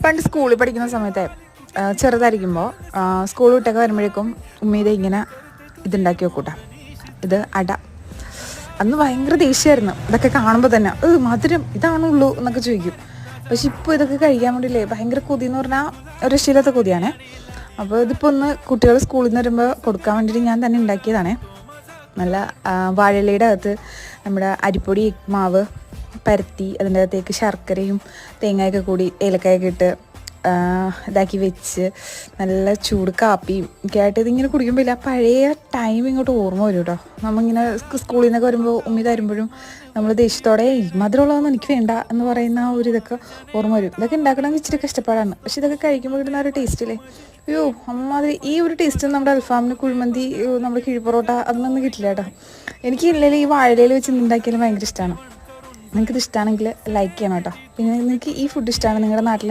പണ്ട് സ്കൂളിൽ പഠിക്കുന്ന സമയത്ത് ചെറുതായിരിക്കുമ്പോൾ സ്കൂൾ വിട്ടൊക്കെ വരുമ്പോഴേക്കും ഉമ്മീത ഇങ്ങനെ ഇതുണ്ടാക്കി വെക്കൂട്ടാ. ഇത് അട. അന്ന് ഭയങ്കര ദേഷ്യമായിരുന്നു ഇതൊക്കെ കാണുമ്പോൾ തന്നെ. മധുരം ഇതാണുള്ളൂ എന്നൊക്കെ ചോദിക്കും. പക്ഷെ ഇപ്പോൾ ഇതൊക്കെ കഴിക്കാൻ വേണ്ടിയില്ലേ ഭയങ്കര കൊതി എന്ന് പറഞ്ഞാൽ ഒരു രക്ഷയില്ലാത്ത കൊതിയാണേ. അപ്പോൾ ഇതിപ്പോൾ ഒന്ന് കുട്ടികൾ സ്കൂളിൽ നിന്ന് വരുമ്പോൾ കൊടുക്കാൻ വേണ്ടിയിട്ട് ഞാൻ തന്നെ ഉണ്ടാക്കിയതാണേ. നല്ല വാഴയിലയുടെ അകത്ത് നമ്മുടെ അരിപ്പൊടി മാവ് പരത്തി അതിൻ്റെ അകത്തേക്ക് ശർക്കരയും തേങ്ങയൊക്കെ കൂടി ഏലക്കായൊക്കെ ഇട്ട് ഇതാക്കി വെച്ച് നല്ല ചൂട് കാപ്പിയും ഒക്കെ ആയിട്ട് ഇതിങ്ങനെ കുടിക്കുമ്പോൾ ഇല്ല പഴയ ടൈം ഇങ്ങോട്ട് ഓർമ്മ വരും കേട്ടോ. നമ്മളിങ്ങനെ സ്കൂളിൽ നിന്നൊക്കെ വരുമ്പോൾ ഉമ്മി തരുമ്പോഴും നമ്മൾ ദേഷ്യത്തോടെ മധുരമുള്ളതൊന്നും എനിക്ക് വേണ്ട എന്ന് പറയുന്ന ആ ഒരു ഇതൊക്കെ ഓർമ്മ വരും. ഇതൊക്കെ ഉണ്ടാക്കണമെങ്കിൽ ഇച്ചിരി കഷ്ടപ്പാടാണ്. പക്ഷെ ഇതൊക്കെ കഴിക്കുമ്പോൾ കിട്ടുന്ന ഒരു ടേസ്റ്റില്ലേ, അയ്യോ അമ്മാതിരി ഈ ഒരു ടേസ്റ്റ് നമ്മുടെ അൽഫാമിന് കുഴിമന്തി നമ്മുടെ കിഴിപ്പൊറോട്ട അതൊന്നും കിട്ടില്ല കേട്ടോ. എനിക്ക് ഇല്ലെങ്കിൽ ഈ വാഴയിലയിൽ വെച്ച് ഉണ്ടാക്കിയാലും ഭയങ്കര ഇഷ്ടമാണ്. നിങ്ങൾക്കിത് ഇഷ്ടമാണെങ്കിൽ ലൈക്ക് ചെയ്യണം കേട്ടോ. പിന്നെ നിങ്ങൾക്ക് ഈ ഫുഡ് ഇഷ്ടമാണ് നിങ്ങളുടെ നാട്ടിൽ